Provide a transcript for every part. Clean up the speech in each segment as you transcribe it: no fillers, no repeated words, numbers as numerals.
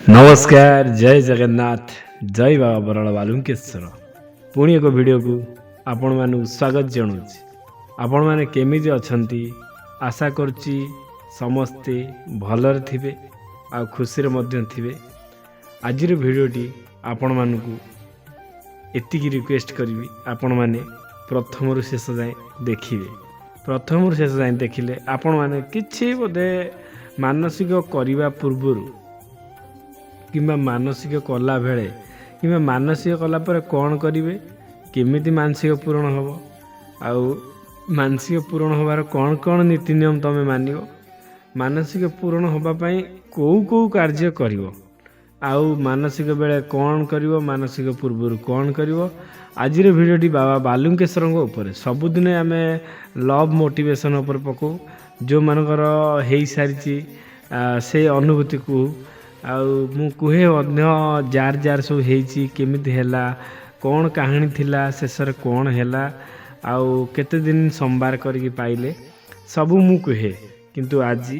नमस्कार जय जगन्नाथ जय बाबा बराल बालुकेश्वर पुणी एक वीडियो को आपण मानू स्वागत जनाऊँगी आपण मैंने केमिति अछंती आशा करुच्ची समस्ते भलरे थिबे आ खुशी रे मध्य थिबे। आजिर भिडियोटी आपण मानकु एतिकी रिक्वेस्ट करी आपण माने प्रथम शेष जाए देखिए। प्रथम शेष जाए देखिले आपण माने किछि बोधे मानसिक करने पूर्व किंबा मानसिक कला बेले कि मानसिक कला पर कौन करेंगे केमिति मानसिक पूरण हम आउ मानसिक पूरण होबार कौन कौन नीति नियम तुम मान मानसिक पूरण होगापाई कौ कौ कार्य कर आउ मानसिक बेले कौन कर मानसिक पूर्व कौन कर। आज भिडियोटी बाबा बालुकेश्वर उपर सबुदिन आम लव मोटिवेशन उपर पकौ जो मानकर हो सारी से अनुभूति को आउ मु कुहे अन्य जार जार सब हेची केमिति हैला कौन कहानी थिला शेषर कौन हैला आउ केते दिन संबार करके पाइले सबू मु कुहे किंतु आज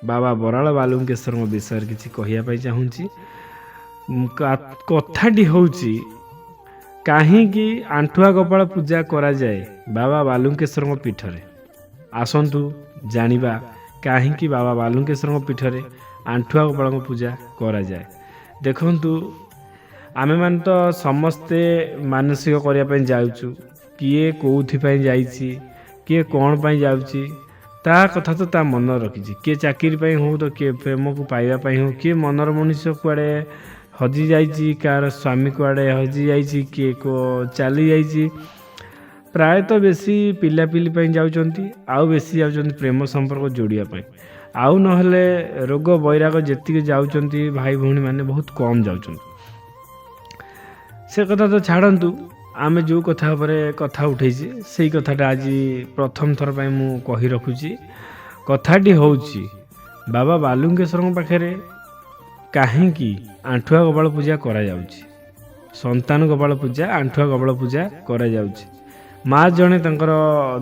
बाबा बराल बालुकेश्वर विषय किसी कहवाई चाहूँगी। कथाटी होची काहींकि आंठुआ गोपाल पूजा करा जाए बाबा बालुकेश्वर पीठरे आसंतु जानिबा काहींकि बाबा बालुकेश्वर पीठरे आंठुआ गोपाल पूजा करा जाए। देखंतु आमे मान तो समस्ते मानसिक करने जाऊँ किए कौथि जाइछि किए कौन पाई जाउछि ता कथा तो ता मन रखी किए चाकरी हो तो किए प्रेम को पाइबा हो किए मनर मनुष्य कुआड़े हजि जाइछि कार स्वामी कुआड़े हजि जाइछि किए को चली जाइछि प्रायतः बेसी पिलापिली जाउछंती आउ बेसी जाउछंती प्रेम संपर्क जोड़िया आउ नहले रोग बैराग जेतिक जाउछंती भाई भौणी माने बहुत कम जाउछंती। से कथा तो छाड़ंतु आमे जो कथा उपरे कथा उठेछि सेही कथाटा आज प्रथम थर पई मु कहि रखुछि। कथाटी होउछि बाबा बालुकेश्वर पाखरे काहेकि आंठुआ गोपाल पूजा करा जाउछि संतान गोपाल पूजा आंठुआ गोपाल पूजा करा जाउछि। माँ जने तंकर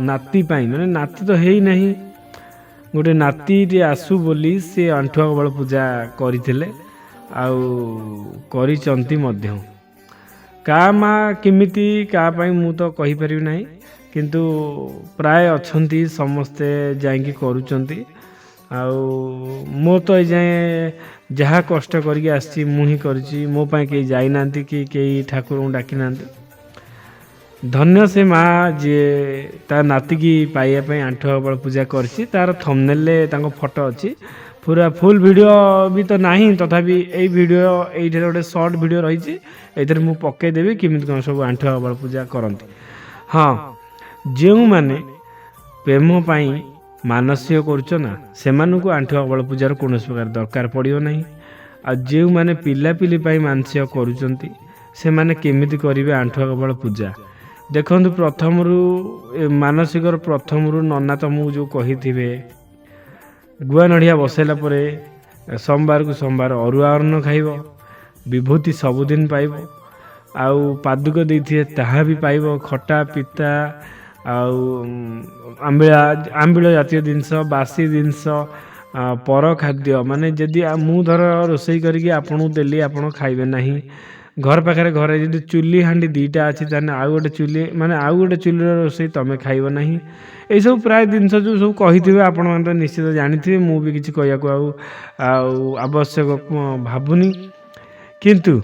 नाती पाई माने नाती तो हेई नहीं गोटे नाती आसु बोली से आंठुआ गोपाल पूजा करथिले आउ करिचंती मध्य का माँ केमिति का पाई मु तो कहि परिबि नाही किंतु प्राय अछंती समस्ते जाइकी करूचंती आउ मो तो जाए जहाँ कष्ट करके आसी मु ही करछि मो पाई के जाई नांती कि केई ठाकुर को डाकी नांती धन्य से माँ जे ता नाती की पाइबा आंठुआ गोपाल पूजा करछि तार थंबनेल तांको फोटो अछि पूरा फुल वीडियो भी तो नहीं तथापि ए वीडियो एइठे गोटे शॉर्ट वीडियो रही एथरे मु पक्के देबी किमित कोन सब आंठुआ गोपाल पूजा करंती। हाँ जो माने प्रेम पाई मानसिक करूछ ना सेमानकु आंठुआ गोपाल पूजार कौन प्रकार दरकार पड़ियो नहीं आ जो माने पिलापिली पाई मानसिक करूचंती से माने केमिति करिवे आंठुआ गोपाल पूजा। देखंतु प्रथम मानसिक प्रथम नना तुमको जो कही गुआ नड़िया बसैला परे सोमवार को सोमवार अरुआ अन्न खाइब विभूति सबुदिन पाइब आउ पादुक देइथिए ताहा भी पाइब खटा पिता आउ आंबिल जातीय जिनस बासी जिनस पर खाद्य माने जदि मु धर रोसई करके आपन देली आपन खाइबे नहीं घर पाखे घरे जदि चुली हांडी दीटा अच्छी ताने आउ गोटे चुली माने आउ गोटे चुली रोसई तुम खाइब नहीं ये सब प्राय जिनस जो सब कही आपण मैंने तो निश्चित जानी मु भी किसी कह आवश्यक भावुनी किंतु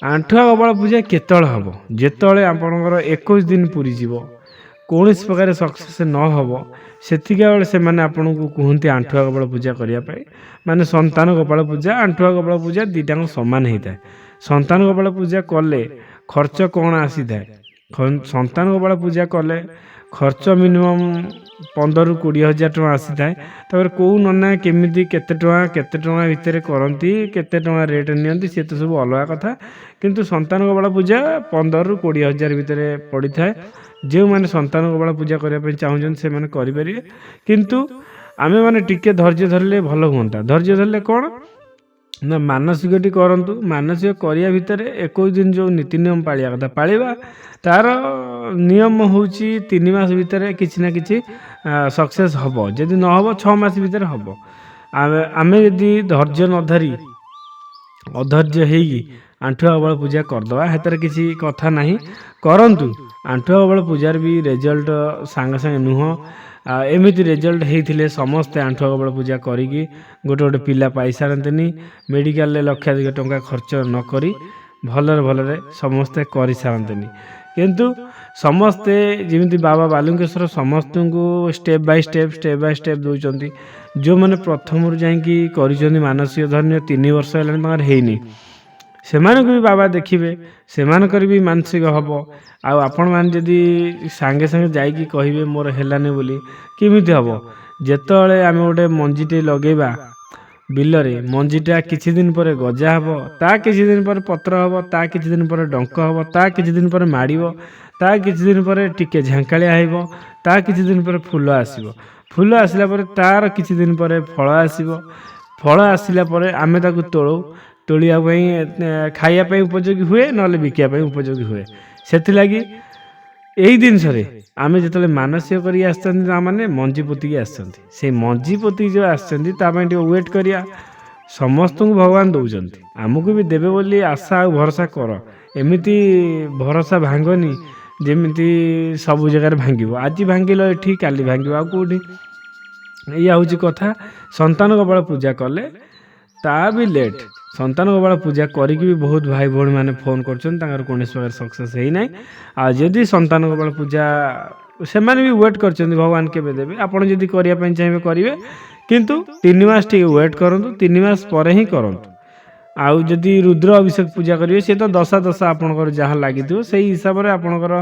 आंठुआ गोपाल पूजा केतल हम जेतले आपणकर 21 दिन पूरी जीव कौन प्रकार सक्सेस न हम सेतिका बेले से माने आपन को कहते आंठुआ गोपाल पूजा करने माने संतान गोपाल पूजा आंठुआ गोपाल पूजा दीटा समान होता है। संतान गोपाल पूजा कले खर्च कौन आसी थाए संतान गोपाल पूजा कले खर्च मिनिमम 15-20 हजार टका आसी थाए तापर कौ नना केमिति केते टका भितर करंती केते टका रेट नियंती से तो सब अलग कथा किंतु संतान गोपाल पूजा 15-20 हजार भितर पड़ी थाए। जो माने संतान गोपाल पूजा करने चाहूँ से माने करें किंतु आमे माने टिके धैर्य धरले भल हुंता। धैर्य धरले कौन ना मानसिकटी करंतु मानसिक करिया भितर 21 दिन जो नीति नियम पालिया कथा पालिबा तार नियम होउची 3 मास भितर किछि ना किछि सक्सेस हबो जदि न हबो 6 मास भितर हबो। आमे यदि धैर्य न धरी ଅଧୈର୍ଯ୍ୟ ହେଇକି ଆଣ୍ଠୁଆ ଗବଳ ପୂଜା କରିଦେବା, ସେଥିରେ କିଛି କଥା ନାହିଁ, କରନ୍ତୁ। ଆଣ୍ଠୁଆ ଗବଳ ପୂଜାର ବି ରେଜଲ୍ଟ ସାଙ୍ଗେ ସାଙ୍ଗେ ନୁହଁ। ଏମିତି ରେଜଲ୍ଟ ହେଇଥିଲେ ସମସ୍ତେ ଆଣ୍ଠୁଆ ଗବଳ ପୂଜା କରିକି ଗୋଟେ ପିଲା ପାଇସାରନ୍ତେନି, ମେଡ଼ିକାଲରେ ଲକ୍ଷାଧିକ ଟଙ୍କା ଖର୍ଚ୍ଚ ନ କରି ଭଲରେ ଭଲରେ ସମସ୍ତେ କରିସାରନ୍ତେନି। କିନ୍ତୁ ସମସ୍ତେ ଯେମିତି ବାବା ବାଲୁଙ୍କେଶ୍ୱର ସମସ୍ତଙ୍କୁ ଷ୍ଟେପ୍ ବାଇ ଷ୍ଟେପ୍ ଦେଉଛନ୍ତି। ଯେଉଁମାନେ ପ୍ରଥମରୁ ଯାଇକି କରିଛନ୍ତି ମାନସିକ, ଧନ୍ୟ 3 ବର୍ଷ ହେଲାଣି ତାଙ୍କର ହେଇନି, ସେମାନଙ୍କୁ ବି ବାବା ଦେଖିବେ, ସେମାନଙ୍କର ବି ମାନସିକ ହେବ। ଆଉ ଆପଣମାନେ ଯଦି ସାଙ୍ଗେ ସାଙ୍ଗେ ଯାଇକି କହିବେ ମୋର ହେଲାନି ବୋଲି, କେମିତି ହେବ? ଯେତେବେଳେ ଆମେ ଗୋଟେ ମଞ୍ଜିଟେ ଲଗେଇବା ବିଲରେ, ମଞ୍ଜିଟା କିଛି ଦିନ ପରେ ଗଜା ହେବ, ତା କିଛି ଦିନ ପରେ ପତ୍ର ହେବ, ତା କିଛି ଦିନ ପରେ ଡଙ୍କ ହେବ, ତା କିଛି ଦିନ ପରେ ମାଡ଼ିବ, ତା କିଛି ଦିନ ପରେ ଟିକେ ଝାଙ୍କାଳିଆ ହେବ, ତା କିଛି ଦିନ ପରେ ଫୁଲ ଆସିବ, ଫୁଲ ଆସିଲା ପରେ ତାର କିଛି ଦିନ ପରେ ଫଳ ଆସିବ, ଫଳ ଆସିଲା ପରେ ଆମେ ତାକୁ ତୋଳିବା ପାଇଁ ଖାଇବା ପାଇଁ ଉପଯୋଗୀ ହୁଏ, ନହେଲେ ବିକିବା ପାଇଁ ଉପଯୋଗୀ ହୁଏ। ସେଥିଲାଗି ଏଇ ଜିନିଷରେ ଆମେ ଯେତେବେଳେ ମାନସିକ କରିକି ଆସିଛନ୍ତି, ତାମାନେ ମଞ୍ଜି ପୋତିକି ଆସିଛନ୍ତି, ସେଇ ମଞ୍ଜି ପୋତିକି ଯେଉଁ ଆସିଛନ୍ତି ତା ପାଇଁ ଟିକେ ୱେଟ୍ କରିବା। ସମସ୍ତଙ୍କୁ ଭଗବାନ ଦେଉଛନ୍ତି, ଆମକୁ ବି ଦେବେ ବୋଲି ଆଶା ଆଉ ଭରସା କର। ଏମିତି ଭରସା ଭାଙ୍ଗନି ଯେମିତି ସବୁ ଜାଗାରେ ଭାଙ୍ଗିବ, ଆଜି ଭାଙ୍ଗିଲ ଏଠି, କାଲି ଭାଙ୍ଗିବ ଆଉ କେଉଁଠି। ଏଇଆ ହେଉଛି କଥା। ସନ୍ତାନ ଗବଳ ପୂଜା କଲେ ତା ବି ଲେଟ୍। ସନ୍ତାନ ଗବଳ ପୂଜା କରିକି ବି ବହୁତ ଭାଇ ଭଉଣୀମାନେ ଫୋନ୍ କରୁଛନ୍ତି ତାଙ୍କର କୌଣସି ପ୍ରକାର ସକ୍ସେସ୍ ହେଇନାହିଁ। ଆଉ ଯଦି ସନ୍ତାନ ଗବଳ ପୂଜା ସେମାନେ ବି ୱେଟ୍ କରିଛନ୍ତି ଭଗବାନ କେବେ ଦେବେ, ଆପଣ ଯଦି କରିବା ପାଇଁ ଚାହିଁବେ କରିବେ, କିନ୍ତୁ 3 ମାସ ଟିକେ ୱେଟ୍ କରନ୍ତୁ, 3 ମାସ ପରେ ହିଁ କରନ୍ତୁ। ଆଉ ଯଦି ରୁଦ୍ର ଅଭିଷେକ ପୂଜା କରିବେ, ସେ ତ ଦଶା ଆପଣଙ୍କର ଯାହା ଲାଗିଥିବ ସେଇ ହିସାବରେ ଆପଣଙ୍କର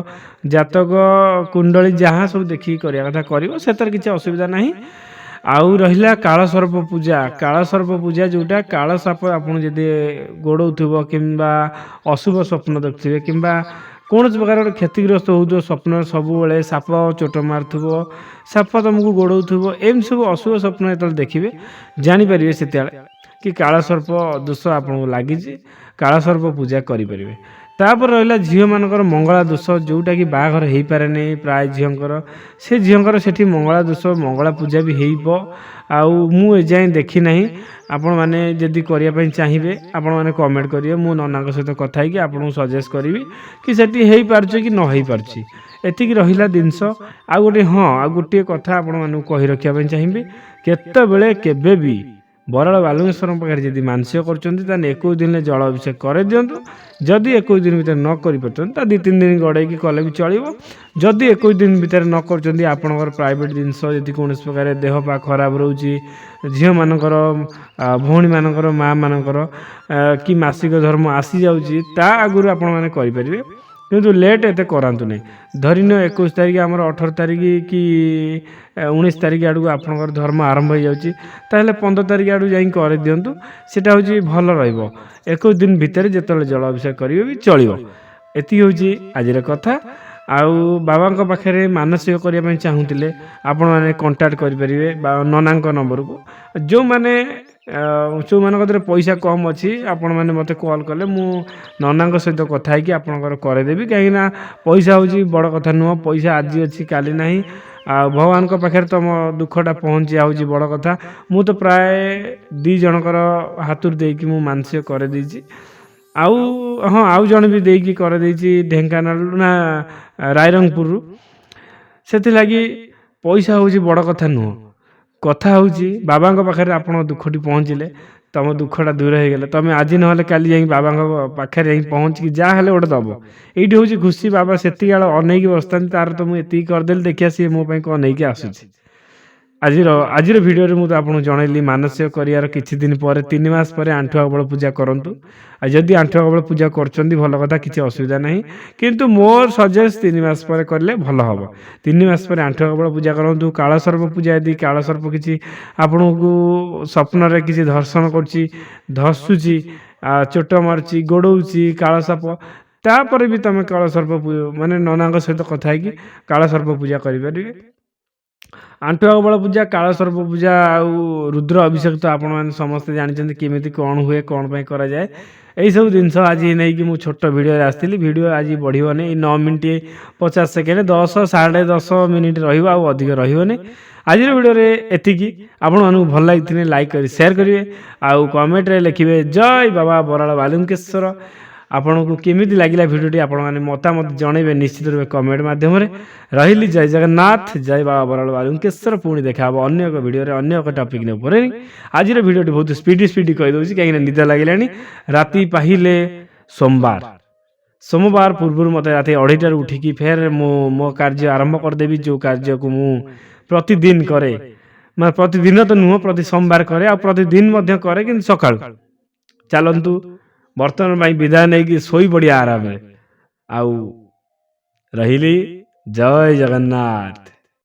ଜାତକ କୁଣ୍ଡଳୀ ଯାହା ସବୁ ଦେଖିକି କରିବା କଥା କରିବ, ସେଥିରେ କିଛି ଅସୁବିଧା ନାହିଁ। ଆଉ ରହିଲା କାଳସର୍ପ ପୂଜା। କାଳସର୍ପ ପୂଜା ଯେଉଁଟା, କାଳସାପ ଆପଣ ଯଦି ଗୋଡ଼ଉଥିବ କିମ୍ବା ଅଶୁଭ ସ୍ୱପ୍ନ ଦେଖୁଥିବେ କିମ୍ବା କୌଣସି ପ୍ରକାର ଗୋଟେ କ୍ଷତିଗ୍ରସ୍ତ ହେଉଥିବ ସ୍ୱପ୍ନରେ, ସବୁବେଳେ ସାପ ଚୋଟ ମାରୁଥିବ, ସାପ ତୁମକୁ ଗୋଡ଼ଉଥିବ, ଏମିତି ସବୁ ଅଶୁଭ ସ୍ୱପ୍ନ ଯେତେବେଳେ ଦେଖିବେ ଜାଣିପାରିବେ ସେତେବେଳେ କି କାଳସର୍ପ ଦୋଷ ଆପଣଙ୍କୁ ଲାଗିଛି, କାଳସର୍ପ ପୂଜା କରିପାରିବେ। ତାପରେ ରହିଲା ଝିଅମାନଙ୍କର ମଙ୍ଗଳା ଦୋଷ, ଯେଉଁଟାକି ବାହାଘର ହେଇପାରେନି ପ୍ରାୟ ଝିଅଙ୍କର, ସେ ଝିଅଙ୍କର ସେଠି ମଙ୍ଗଳା ଦୋଷ, ମଙ୍ଗଳା ପୂଜା ବି ହେଇବ। ଆଉ ମୁଁ ଏଯାଏଁ ଦେଖି ନାହିଁ, ଆପଣମାନେ ଯଦି କରିବା ପାଇଁ ଚାହିଁବେ ଆପଣମାନେ କମେଣ୍ଟ କରିବେ, ମୁଁ ନନାଙ୍କ ସହିତ କଥା ହେଇକି ଆପଣଙ୍କୁ ସଜେଷ୍ଟ କରିବି କି ସେଠି ହେଇପାରୁଛି କି ନ ହେଇପାରୁଛି। ଏତିକି ରହିଲା ଜିନିଷ। ଆଉ ଗୋଟିଏ କଥା ଆପଣମାନଙ୍କୁ କହି ରଖିବା ପାଇଁ ଚାହିଁବି, କେତେବେଳେ କେବେ ବି ବରାଳ ବାଲୁଙ୍ଗେଶ୍ୱରଙ୍କ ପାଖରେ ଯଦି ମାନସିକ କରୁଛନ୍ତି ତାହେଲେ 21 ଦିନରେ ଜଳ ଅଭିଷେକ କରିଦିଅନ୍ତୁ। ଯଦି 21 ଦିନ ଭିତରେ ନ କରିପାରୁଛନ୍ତି ତା 2-3 ଦିନ ଗଡ଼େଇକି କଲେ ବି ଚଳିବ। ଯଦି 21 ଦିନ ଭିତରେ ନ କରୁଛନ୍ତି, ଆପଣଙ୍କର ପ୍ରାଇଭେଟ୍ ଜିନିଷ ଯଦି କୌଣସି ପ୍ରକାର ଦେହ ପା ଖରାପ ରହୁଛି, ଝିଅମାନଙ୍କର, ଭଉଣୀମାନଙ୍କର, ମାଆମାନଙ୍କର କି ମାସିକ ଧର୍ମ ଆସିଯାଉଛି, ତା ଆଗରୁ ଆପଣମାନେ କରିପାରିବେ, କିନ୍ତୁ ଲେଟ୍ ଏତେ କରାନ୍ତୁ ନାହିଁ। ଧରିନିଅ 21 ତାରିଖ ଆମର 18 ତାରିଖ କି 19 ତାରିଖ ଆଡ଼କୁ ଆପଣଙ୍କର ଧର୍ମ ଆରମ୍ଭ ହେଇଯାଉଛି, ତାହେଲେ 15 ତାରିଖ ଆଡ଼କୁ ଯାଇକି କରିଦିଅନ୍ତୁ, ସେଇଟା ହେଉଛି ଭଲ ରହିବ। 21 ଦିନ ଭିତରେ ଯେତେବେଳେ ଜଳ ଅଭିଷେକ କରିବେ ବି ଚଳିବ। ଏତିକି ହେଉଛି ଆଜିର କଥା। ଆଉ ବାବାଙ୍କ ପାଖରେ ମାନସିକ କରିବା ପାଇଁ ଚାହୁଁଥିଲେ ଆପଣମାନେ କଣ୍ଟାକ୍ଟ କରିପାରିବେ ନନାଙ୍କ ନମ୍ବରକୁ। ଯେଉଁମାନଙ୍କ କତିରେ ପଇସା କମ୍ ଅଛି, ଆପଣମାନେ ମୋତେ କଲ୍ କଲେ ମୁଁ ନନାଙ୍କ ସହିତ କଥା ହେଇକି ଆପଣଙ୍କର କରେଇଦେବି। କାହିଁକିନା ପଇସା ହେଉଛି ବଡ଼ କଥା ନୁହଁ, ପଇସା ଆଜି ଅଛି କାଲି ନାହିଁ। ଆଉ ଭଗବାନଙ୍କ ପାଖରେ ତମ ଦୁଃଖଟା ପହଞ୍ଚିବା ହେଉଛି ବଡ଼ କଥା। ମୁଁ ତ ପ୍ରାୟ 2 ଜଣଙ୍କର ହାତରୁ ଦେଇକି ମୁଁ ମାନସିକ କରିଦେଇଛି। ଆଉ ଜଣେ ବି ଦେଇକି କରିଦେଇଛି ଢେଙ୍କାନାଳ ନା ରାଇରଙ୍ଗପୁରରୁ। ସେଥିଲାଗି ପଇସା ହେଉଛି ବଡ଼ କଥା ନୁହଁ, କଥା ହେଉଛି ବାବାଙ୍କ ପାଖରେ ଆପଣଙ୍କ ଦୁଃଖଟି ପହଞ୍ଚିଲେ, ତମ ଦୁଃଖଟା ଦୂର ହେଇଗଲେ ତମେ ଆଜି ନହେଲେ କାଲି ଯାଇକି ବାବାଙ୍କ ପାଖରେ ଯାଇକି ପହଞ୍ଚିକି ଯାହା ହେଲେ ଗୋଟେ ଦେବ। ଏଇଠି ହେଉଛି ଖୁସି। ବାବା ସେତିକି ଆଳ ଅନେଇକି ବସିଥାନ୍ତି, ତାର ତ ମୁଁ ଏତିକି କରିଦେଲି, ଦେଖିଆ ସିଏ ମୋ ପାଇଁ କ'ଣ ନେଇକି ଆସୁଛି। ଆଜିର ଭିଡ଼ିଓରେ ମୁଁ ତ ଆପଣଙ୍କୁ ଜଣେଇଲି ମାନସିକ କରିବାର କିଛି ଦିନ ପରେ, 3 ମାସ ପରେ ଆଣ୍ଠୁଆ ଗବଳ ପୂଜା କରନ୍ତୁ। ଆଉ ଯଦି ଆଣ୍ଠୁଆ ଗବଳ ପୂଜା କରୁଛନ୍ତି ଭଲ କଥା, କିଛି ଅସୁବିଧା ନାହିଁ, କିନ୍ତୁ ମୋର ସଜେଷ୍ଟ 3 ମାସ ପରେ କଲେ ଭଲ ହେବ। 3 ମାସ ପରେ ଆଣ୍ଠୁଆ ଗବଳ ପୂଜା କରନ୍ତୁ। କାଳସର୍ପ ପୂଜା, ଯଦି କାଳସର୍ପ କିଛି ଆପଣଙ୍କୁ ସ୍ୱପ୍ନରେ କିଛି ଦର୍ଶନ କରୁଛି, ଧସୁଛି, ଚୋଟ ମାରୁଛି, ଗୋଡ଼ଉଛି କାଳସାପ, ତାପରେ ବି ତୁମେ କାଳସର୍ପ ମାନେ ନନାଙ୍କ ସହିତ କଥା ହେଇକି କାଳସର୍ପ ପୂଜା କରିପାରିବେ। ଆଣ୍ଠୁଆ ଗବଳ ପୂଜା, କାଳସର୍ପ ପୂଜା ଆଉ ରୁଦ୍ର ଅଭିଷେକ ତ ଆପଣମାନେ ସମସ୍ତେ ଜାଣିଛନ୍ତି କେମିତି କ'ଣ ହୁଏ, କ'ଣ ପାଇଁ କରାଯାଏ। ଏଇସବୁ ଜିନିଷ ଆଜି ନେଇକି ମୁଁ ଛୋଟ ଭିଡ଼ିଓରେ ଆସିଥିଲି। ଭିଡ଼ିଓ ଆଜି ବଢ଼ିବନି, 9 ମିନିଟ୍ 50 ସେକେଣ୍ଡ, 10 ସାଢ଼େ 10 ମିନିଟ୍ ରହିବ, ଆଉ ଅଧିକ ରହିବନି। ଆଜିର ଭିଡ଼ିଓରେ ଏତିକି। ଆପଣମାନଙ୍କୁ ଭଲ ଲାଗିଥିଲେ ଲାଇକ୍ କରି ସେୟାର କରିବେ ଆଉ କମେଣ୍ଟରେ ଲେଖିବେ ଜୟ ବାବା ବରାଳ ବାଲୁଙ୍କେଶ୍ୱର। ଆପଣଙ୍କୁ କେମିତି ଲାଗିଲା ଭିଡ଼ିଓଟି ଆପଣମାନେ ମତାମତ ଜଣାଇବେ ନିଶ୍ଚିତ ରୂପେ କମେଣ୍ଟ ମାଧ୍ୟମରେ। ରହିଲି ଜୟ ଜଗନ୍ନାଥ, ଜୟ ବାବା ବରାଳ ବାଲୁଙ୍କେଶ୍ୱର। ପୁଣି ଦେଖା ହେବ ଅନ୍ୟ ଏକ ଭିଡ଼ିଓରେ ଅନ୍ୟ ଏକ ଟପିକ୍ ଉପରେ। ଆଜିର ଭିଡ଼ିଓଟି ବହୁତ ସ୍ପିଡ଼ି କହିଦେଉଛି କାହିଁକିନା ନିଦ ଲାଗିଲାଣି। ରାତି ପାହିଲେ ସୋମବାର ପୂର୍ବରୁ ମୋତେ ରାତି 2:30ଟାରୁ ଉଠିକି ଫେର ମୁଁ ମୋ କାର୍ଯ୍ୟ ଆରମ୍ଭ କରିଦେବି, ଯେଉଁ କାର୍ଯ୍ୟକୁ ମୁଁ ପ୍ରତିଦିନ କରେ। ମାନେ ପ୍ରତିଦିନ ତ ନୁହଁ, ପ୍ରତି ସୋମବାର କରେ ପ୍ରତିଦିନ ମଧ୍ୟ କରେ, କିନ୍ତୁ ସକାଳୁ। ଚାଲନ୍ତୁ ବର୍ତ୍ତମାନ ପାଇଁ ବିଦାୟ ନେଇକି ଶୋଇପଡ଼ିଆ ଆରାମରେ। ଆଉ ରହିଲି ଜୟ ଜଗନ୍ନାଥ।